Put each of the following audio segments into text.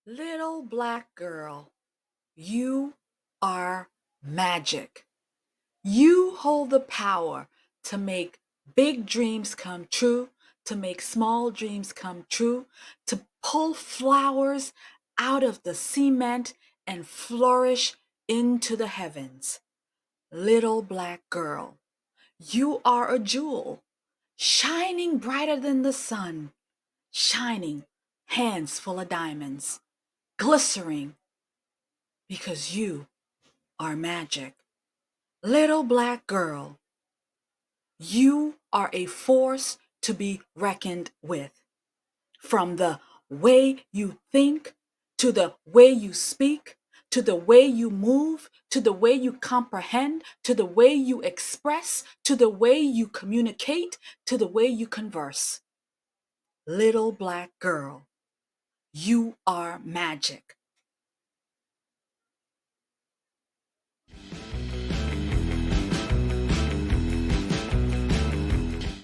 Little black girl, you are magic. You hold the power to make big dreams come true, to make small dreams come true, to pull flowers out of the cement and flourish into the heavens. Little black girl, you are a jewel, shining brighter than the sun, shining, hands full of diamonds, glistering because you are magic. Little black girl, you are a force to be reckoned with. From the way you think, to the way you speak, to the way you move, to the way you comprehend, to the way you express, to the way you communicate, to the way you converse. Little black girl, you are magic.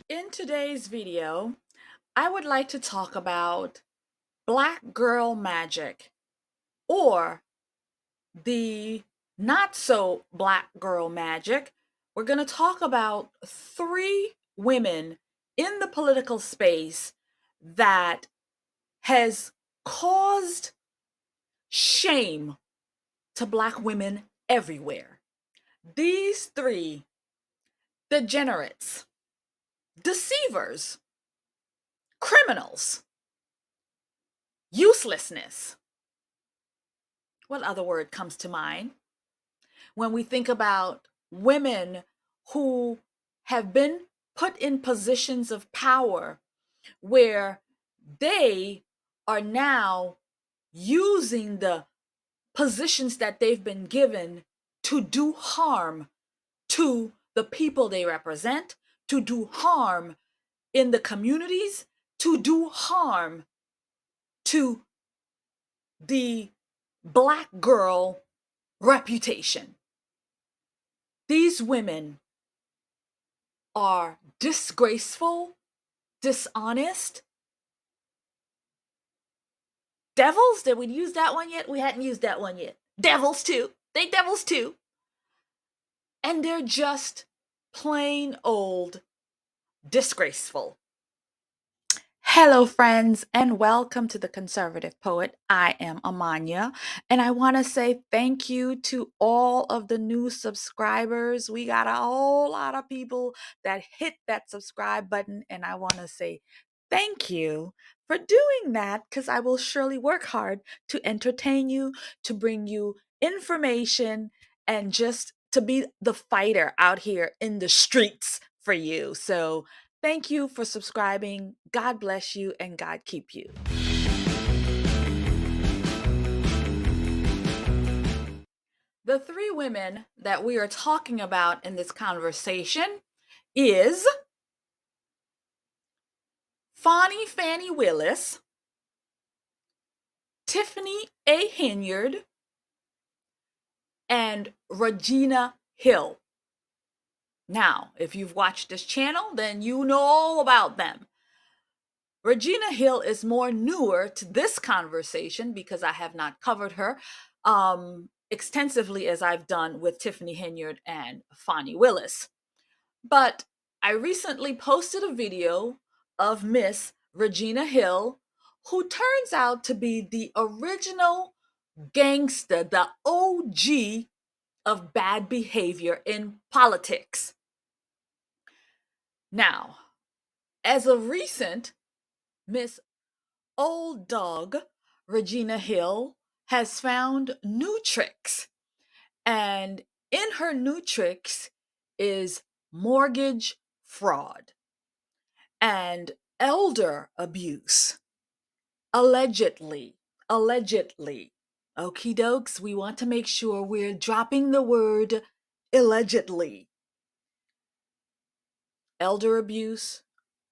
In today's video, I would like to talk about Black girl magic, or the not so black girl magic. We're going to talk about three women in the political space that has caused shame to black women everywhere. These three degenerates, deceivers, criminals, uselessness. What other word comes to mind when we think about women who have been put in positions of power where they are now using the positions that they've been given to do harm to the people they represent, to do harm in the communities, to do harm to the black girl reputation. These women are disgraceful, dishonest, devils. Did we use that one yet? We hadn't used that one yet. Devils too. They devils too. And they're just plain old disgraceful. Hello, friends, and welcome to The Conservative Poet. I am Amania, and I want to say thank you to all of the new subscribers. We got a whole lot of people that hit that subscribe button, and I want to say thank you for doing that, because I will surely work hard to entertain you, to bring you information, and just to be the fighter out here in the streets for you. So, thank you for subscribing. God bless you and God keep you. The three women that we are talking about in this conversation is Fani Willis, Tiffany Henyard, and Regina Hill. Now, if you've watched this channel, then you know all about them. Regina Hill is more newer to this conversation because I have not covered her extensively as I've done with Tiffany Henyard and Fani Willis. But I recently posted a video of Miss Regina Hill, who turns out to be the original gangster, the OG of bad behavior in politics. Now, as of recent, Miss Old Dog Regina Hill has found new tricks. And in her new tricks is mortgage fraud and elder abuse. Allegedly. Okie dokes, we want to make sure we're dropping the word allegedly. Elder abuse,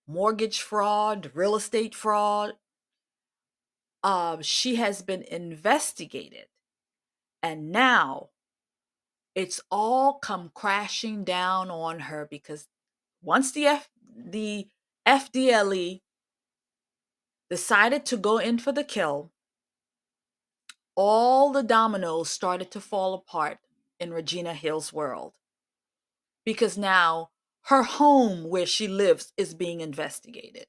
mortgage fraud, real estate fraud. She has been investigated, and now it's all come crashing down on her because once the FDLE decided to go in for the kill, all the dominoes started to fall apart in Regina Hill's world because now her home where she lives is being investigated.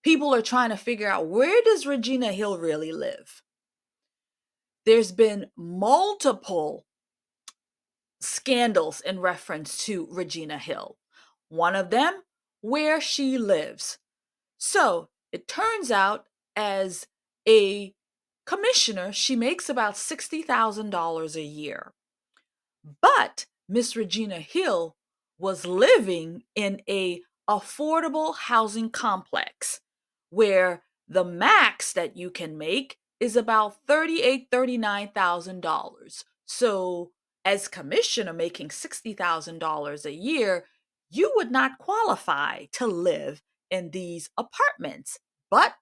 People are trying to figure out, where does Regina Hill really live? There's been multiple scandals in reference to Regina Hill. One of them, where she lives. So it turns out, as a commissioner, she makes about $60,000 a year. But Miss Regina Hill was living in a affordable housing complex where the max that you can make is about $38,000, $39,000. So as commissioner making $60,000 a year, you would not qualify to live in these apartments. But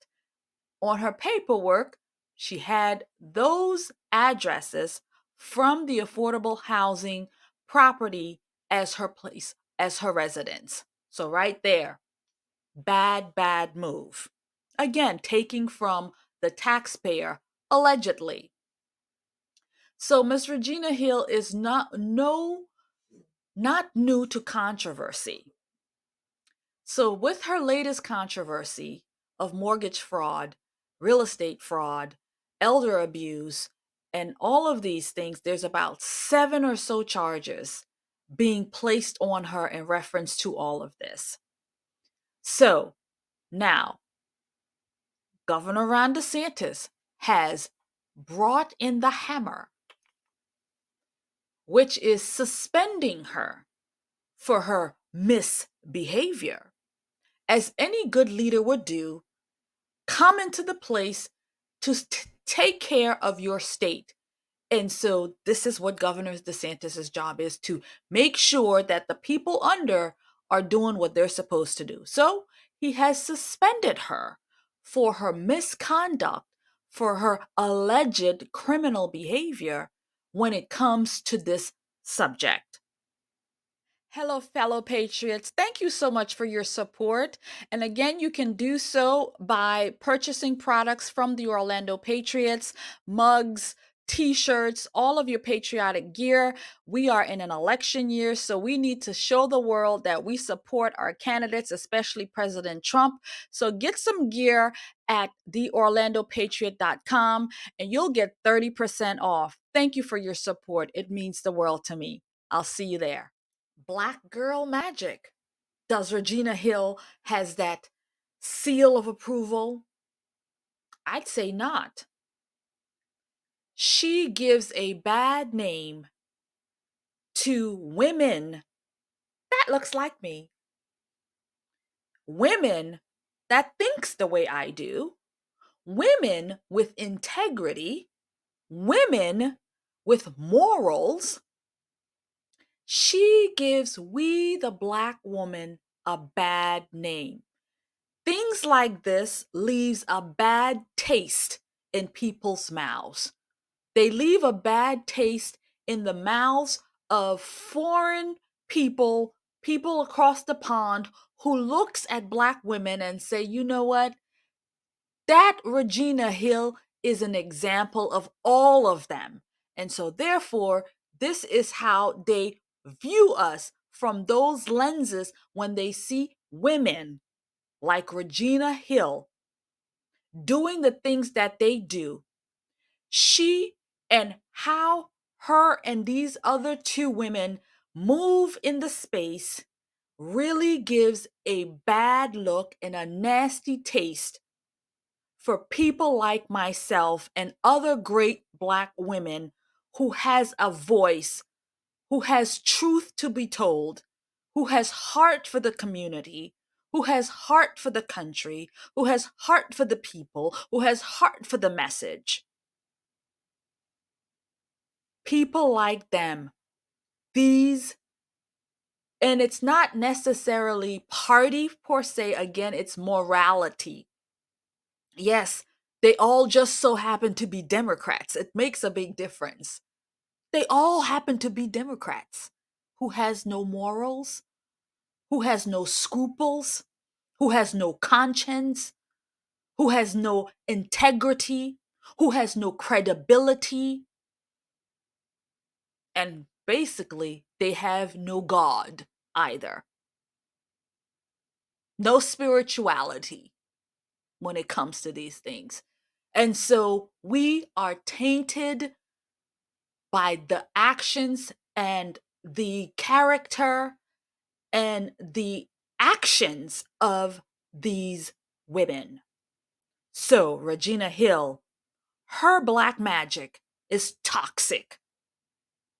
on her paperwork, she had those addresses from the affordable housing property as her place, as her residence. So, right there, bad move. Again, taking from the taxpayer, allegedly. So, Miss Regina Hill is not new to controversy. So, with her latest controversy of mortgage fraud, real estate fraud, elder abuse, and all of these things, there's about 7 or so charges being placed on her in reference to all of this. So, now, Governor Ron DeSantis has brought in the hammer, which is suspending her for her misbehavior. As any good leader would do, come into the place to take care of your state. And so this is what Governor DeSantis's job is, to make sure that the people under are doing what they're supposed to do. So he has suspended her for her misconduct, for her alleged criminal behavior when it comes to this subject. Hello, fellow patriots. Thank you so much for your support. And again, you can do so by purchasing products from the Orlando Patriots, mugs, t-shirts, all of your patriotic gear. We are in an election year, so we need to show the world that we support our candidates, especially President Trump. So get some gear at theorlandopatriot.com and you'll get 30% off. Thank you for your support. It means the world to me. I'll see you there. Black girl magic. Does Regina Hill has that seal of approval? I'd say not. She gives a bad name to women that looks like me. Women that thinks the way I do. Women with integrity. Women with morals. She gives we, the Black woman, a bad name. Things like this leaves a bad taste in people's mouths. They leave a bad taste in the mouths of foreign people, people across the pond who looks at Black women and say, you know what? That Regina Hill is an example of all of them. And so therefore, this is how they view us from those lenses when they see women like Regina Hill doing the things that they do. She and how her and these other two women move in the space really gives a bad look and a nasty taste for people like myself and other great Black women who has a voice, who has truth to be told, who has heart for the community, who has heart for the country, who has heart for the people, who has heart for the message. People like them, these, and it's not necessarily party per se, again, it's morality. Yes, they all just so happen to be Democrats. It makes a big difference. They all happen to be Democrats. Who has no morals? Who has no scruples? Who has no conscience? Who has no integrity? who has no credibility, and basically they have no God either. No spirituality when it comes to these things. And so we are tainted by the actions and the character and the actions of these women. So, Regina Hill, her black magic is toxic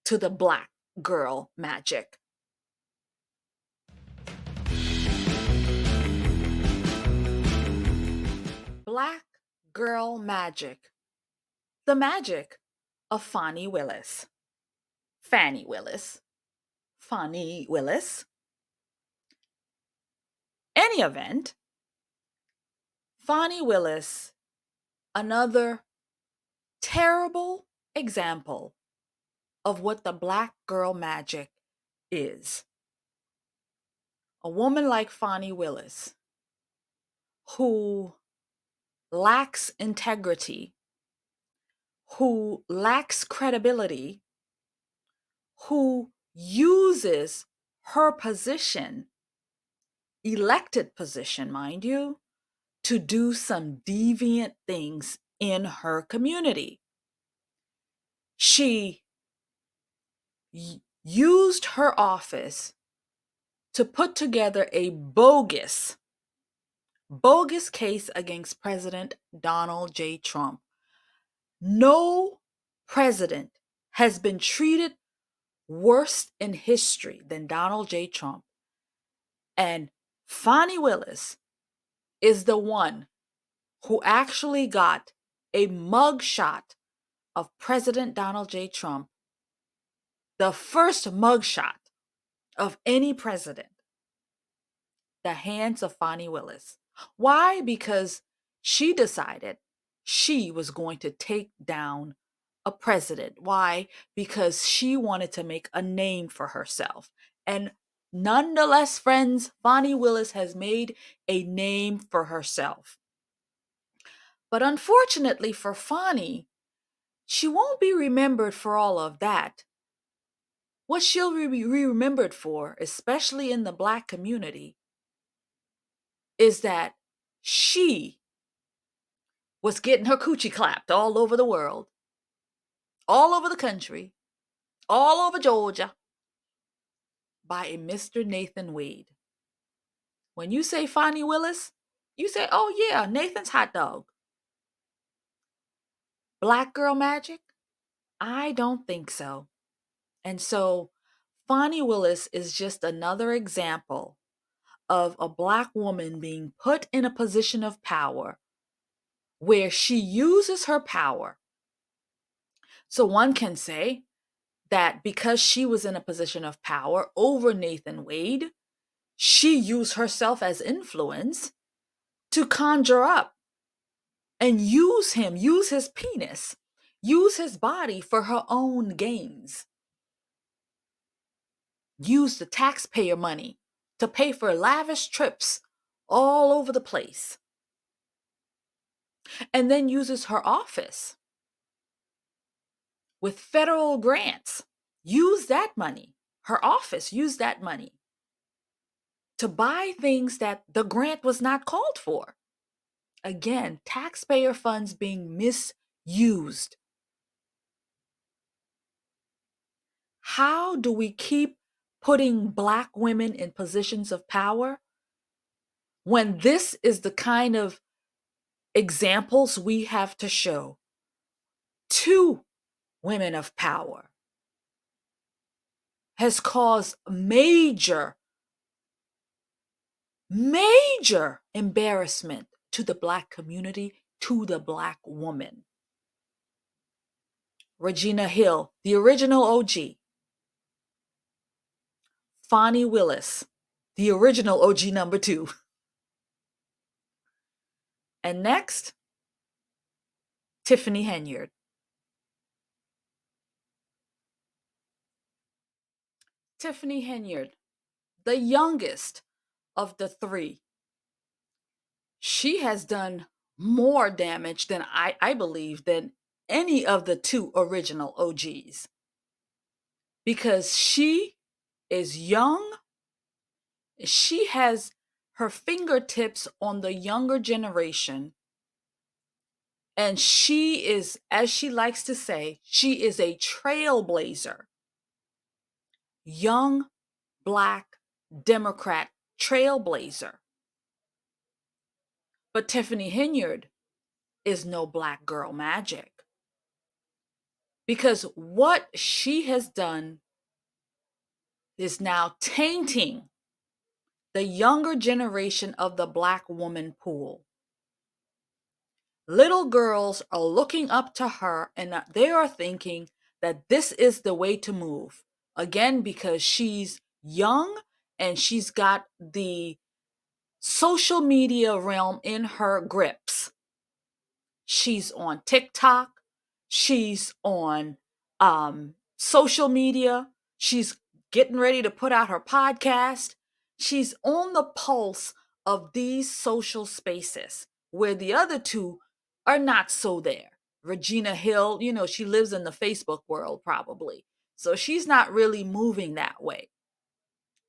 to the black girl magic. Black girl magic. The magic of Fani Willis. Fani Willis. Fani Willis. Any event, Fani Willis, another terrible example of what the black girl magic is. A woman like Fani Willis, who lacks integrity, who lacks credibility, who uses her position, elected position, mind you, to do some deviant things in her community. She used her office to put together a bogus case against President Donald J. Trump. No president has been treated worse in history than Donald J. Trump. And Fani Willis is the one who actually got a mugshot of President Donald J. Trump, the first mugshot of any president, the hands of Fani Willis. Why? Because she decided she was going to take down a president. Why? Because she wanted to make a name for herself. And nonetheless, friends, Fani Willis has made a name for herself. But unfortunately for Fani, she won't be remembered for all of that. What she'll be remembered for, especially in the Black community, is that she was getting her coochie clapped all over the world, all over the country, all over Georgia, by a Mr. Nathan Wade. When you say Fani Willis, you say, oh yeah, Nathan's hot dog. Black girl magic? I don't think so. And so Fani Willis is just another example of a Black woman being put in a position of power where she uses her power. So one can say that because she was in a position of power over Nathan Wade, she used herself as influence to conjure up and use him, use his penis, use his body for her own gains. Use the taxpayer money to pay for lavish trips all over the place. And then uses her office with federal grants. Use that money. Her office used that money to buy things that the grant was not called for. Again, taxpayer funds being misused. How do we keep putting Black women in positions of power when this is the kind of examples we have to show? Two women of power has caused major embarrassment to the Black community, to the Black woman. Regina Hill, the original OG. Fani Willis, the original OG number 2. And next, Tiffany Henyard. Tiffany Henyard, the youngest of the 3. She has done more damage than I believe than any of the two original OGs, because she is young. She has her fingertips on the younger generation, and she is, as she likes to say, she is a trailblazer. Young Black Democrat trailblazer. But Tiffany Henyard is no Black girl magic, because what she has done is now tainting the younger generation of the Black woman pool. Little girls are looking up to her and they are thinking that this is the way to move. Again, because she's young and she's got the social media realm in her grips. She's on TikTok. She's on social media. She's getting ready to put out her podcast. She's on the pulse of these social spaces where the other two are not so there. Regina Hill, she lives in the Facebook world probably. So she's not really moving that way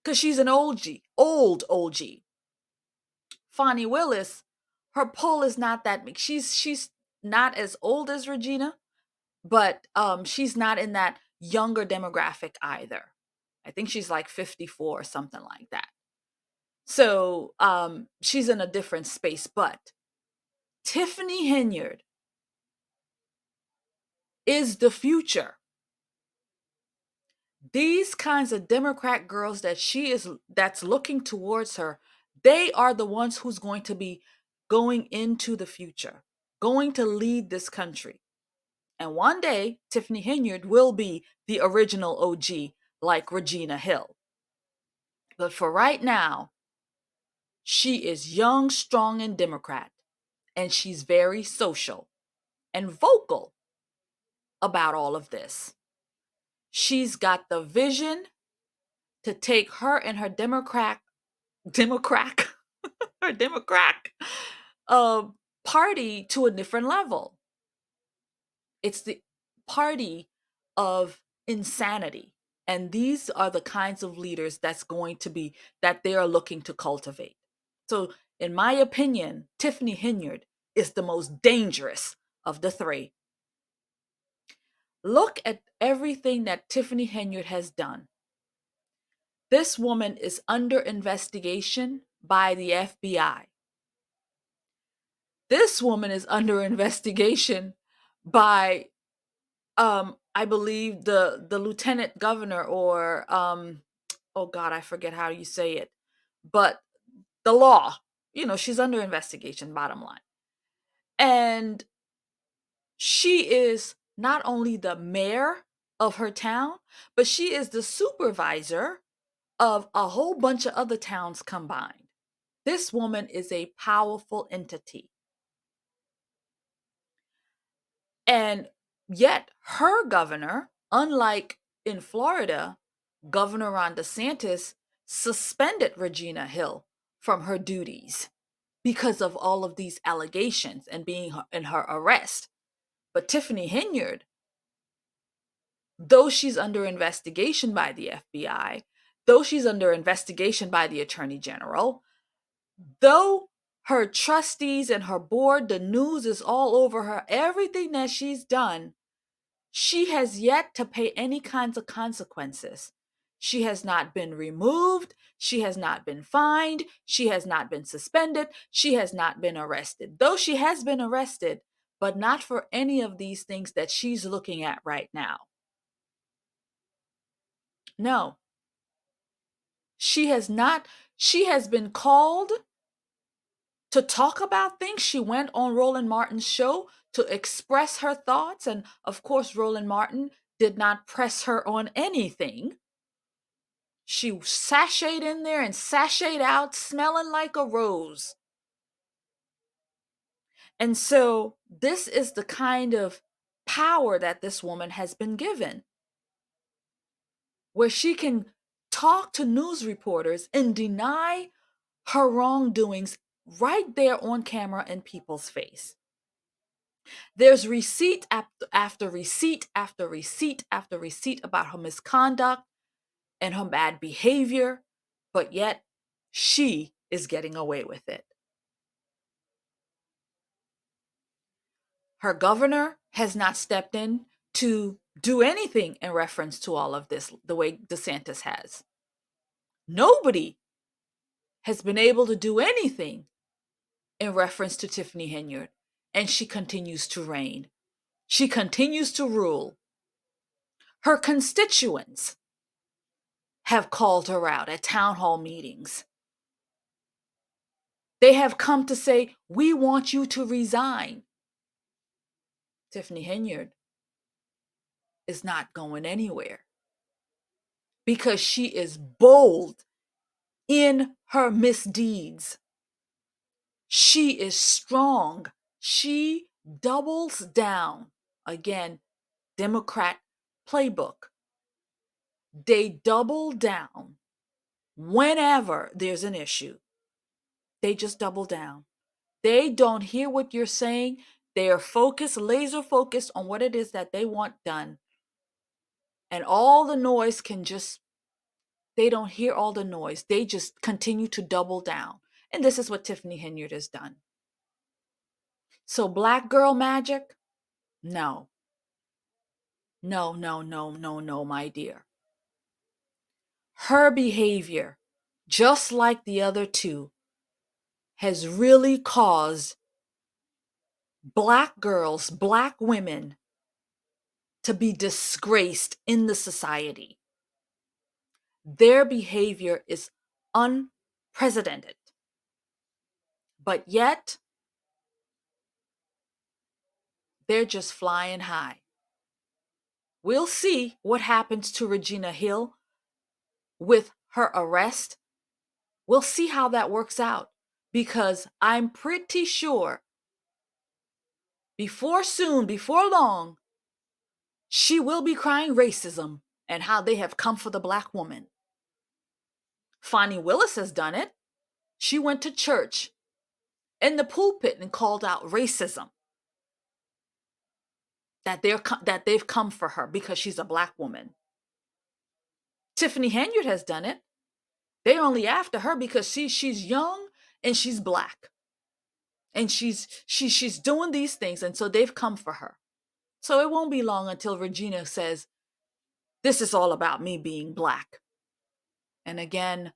because she's an old OG. Fani Willis, her pull is not that big. She's not as old as Regina, but she's not in that younger demographic either. I think she's like 54 or something like that. So she's in a different space. But Tiffany Henyard is the future. These kinds of Democrat girls that's looking towards her, they are the ones who's going to be going into the future, going to lead this country. And one day, Tiffany Henyard will be the original OG like Regina Hill. But for right now, she is young, strong, and Democrat. And she's very social and vocal about all of this. She's got the vision to take her and her Democrat, her Democrat uh, party to a different level. It's the party of insanity. And these are the kinds of leaders that they are looking to cultivate. So, in my opinion, Tiffany Henyard is the most dangerous of the three. Look at everything that Tiffany Henyard has done. This woman is under investigation by the FBI. This woman is under investigation by I believe the lieutenant governor, or oh god, I forget how you say it, but the law. She's under investigation, bottom line. And she is not only the mayor of her town, but she is the supervisor of a whole bunch of other towns combined. This woman is a powerful entity. And yet, her governor, unlike in Florida, Governor Ron DeSantis suspended Regina Hill from her duties because of all of these allegations and being in her arrest. But Tiffany Henyard, though she's under investigation by the FBI, though she's under investigation by the Attorney General, though her trustees and her board, the news is all over her, everything that she's done, she has yet to pay any kinds of consequences. She has not been removed. She has not been fined. She has not been suspended. She has not been arrested. Though she has been arrested, but not for any of these things that she's looking at right now. No. She has not. She has been called to talk about things. She went on Roland Martin's show to express her thoughts. And of course, Roland Martin did not press her on anything. She sashayed in there and sashayed out smelling like a rose. And so this is the kind of power that this woman has been given, where she can talk to news reporters and deny her wrongdoings right there on camera in people's face. There's receipt after receipt after receipt after receipt about her misconduct and her bad behavior, but yet she is getting away with it. Her governor has not stepped in to do anything in reference to all of this the way DeSantis has. Nobody has been able to do anything in reference to Tiffany Henyard, and she continues to reign. She continues to rule. Her constituents have called her out at town hall meetings. They have come to say, we want you to resign. Tiffany Henyard is not going anywhere because she is bold in her misdeeds. She is strong. She doubles down. Again, Democrat playbook. They double down whenever there's an issue. They just double down. They don't hear what you're saying. They are focused, laser focused on what it is that they want done. And all the noise they don't hear all the noise. They just continue to double down. And this is what Tiffany Henyard has done. So black girl magic? No. No, no, no, no, no, my dear. Her behavior, just like the other two, has really caused black girls, black women to be disgraced in the society. Their behavior is unprecedented. But yet, they're just flying high. We'll see what happens to Regina Hill with her arrest. We'll see how that works out because I'm pretty sure before long, she will be crying racism and how they have come for the black woman. Fani Willis has done it. She went to church in the pulpit and called out racism that they've come for her because she's a black woman. Tiffany Henyard has done it. They're only after her because she's young and she's black. And she's doing these things, and so they've come for her. So it won't be long until Regina says, this is all about me being black. And again,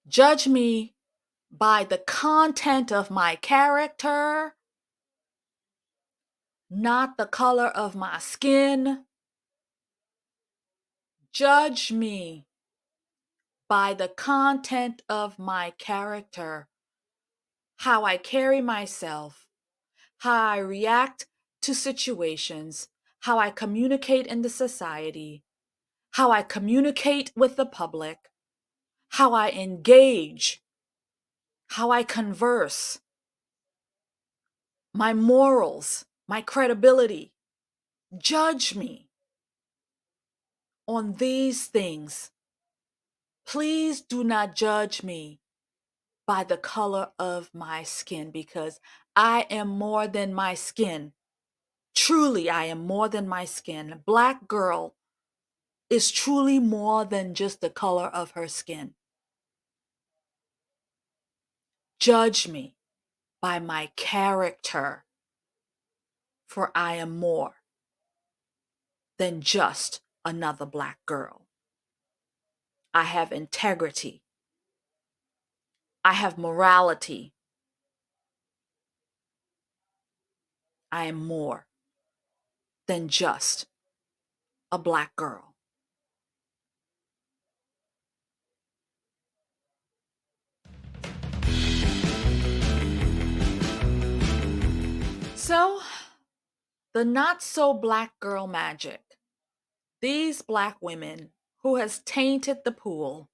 judge me by the content of my character, not the color of my skin. Judge me by the content of my character, how I carry myself, how I react to situations, how I communicate in the society, how I communicate with the public, how I engage, how I converse, my morals, my credibility. Judge me on these things. Please do not judge me by the color of my skin because I am more than my skin. Truly, I am more than my skin. Black girl is truly more than just the color of her skin. Judge me by my character, for I am more than just another black girl. I have integrity. I have morality. I am more than just a black girl. So, the not so black girl magic. These black women who has tainted the pool,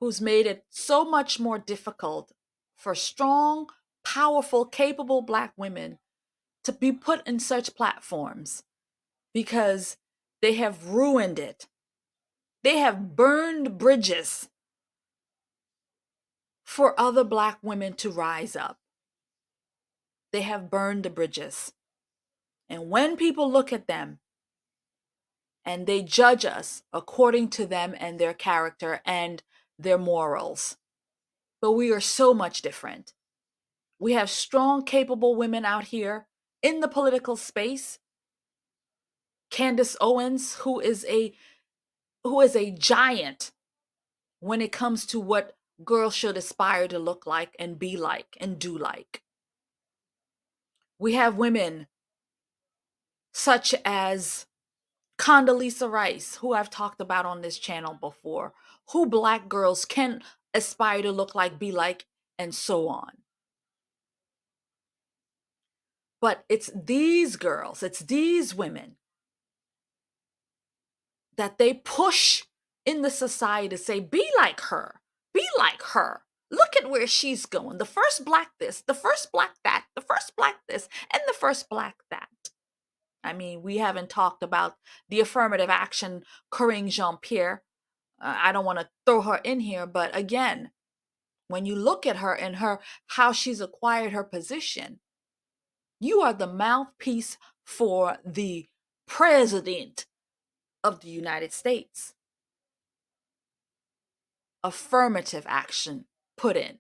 who's made it so much more difficult for strong, powerful, capable black women to be put in such platforms because they have ruined it. They have burned bridges for other Black women to rise up. They have burned the bridges. And when people look at them and they judge us according to them and their character and their morals, but we are so much different. We have strong, capable women out here in the political space. Candace Owens, who is a giant when it comes to what girls should aspire to look like and be like and do like. We have women such as Condoleezza Rice, who I've talked about on this channel before, who Black girls can aspire to look like, be like, and so on. But it's these girls, it's these women that they push in the society to say, be like her, be like her. Look at where she's going. The first Black this, the first Black that, the first Black this, and the first Black that. I mean, we haven't talked about the affirmative action Corinne Jean-Pierre. I don't want to throw her in here, but again, when you look at her and how she's acquired her position, you are the mouthpiece for the president of the United States. Affirmative action put in.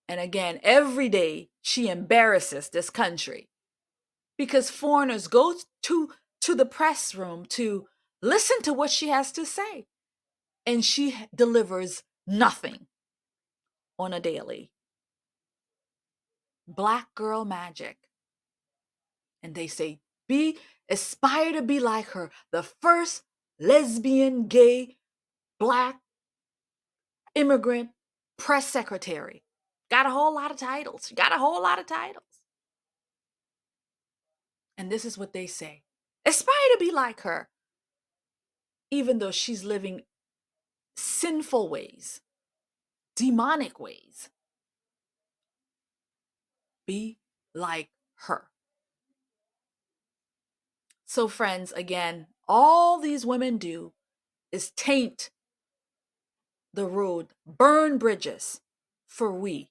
And again, every day she embarrasses this country because foreigners go to the press room to listen to what she has to say. And she delivers nothing on a daily. Black girl magic. And they say, aspire to be like her. The first lesbian, gay, Black immigrant press secretary. Got a whole lot of titles. And this is what they say. Aspire to be like her. Even though she's living sinful ways, demonic ways. Be like her. So friends, again, all these women do is taint the road, burn bridges for we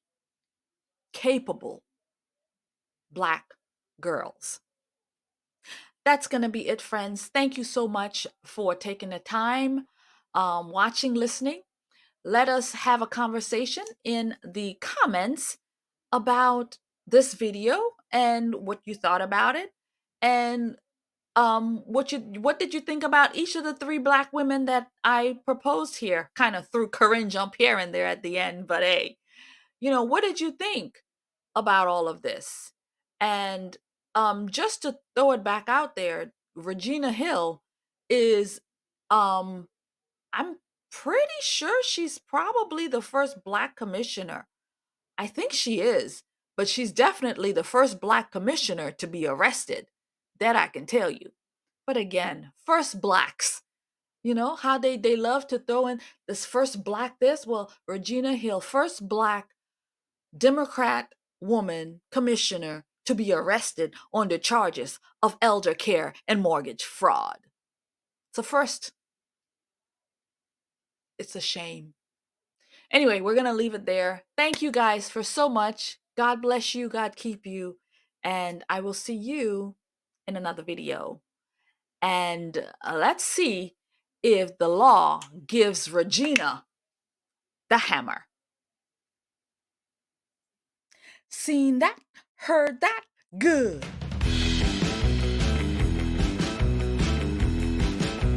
capable Black girls. That's going to be it, friends. Thank you so much for taking the time, watching, listening. Let us have a conversation in the comments about this video and what you thought about it, and what did you think about each of the 3 Black women that I proposed here? Kind of threw Corinne Jean-Pierre in there at the end, but hey, what did you think about all of this? And just to throw it back out there, Regina Hill is I'm pretty sure she's probably the first Black commissioner. I think she is, but she's definitely the first Black commissioner to be arrested. That I can tell you. But again, first Blacks, how they love to throw in this first Black this. Well, Regina Hill, first Black Democrat woman commissioner to be arrested on the charges of elder care and mortgage fraud. So first, it's a shame. Anyway, we're going to leave it there. Thank you guys for so much. God bless you. God keep you. And I will see you in another video. And let's see if the law gives Regina the hammer. Seen that, heard that, good.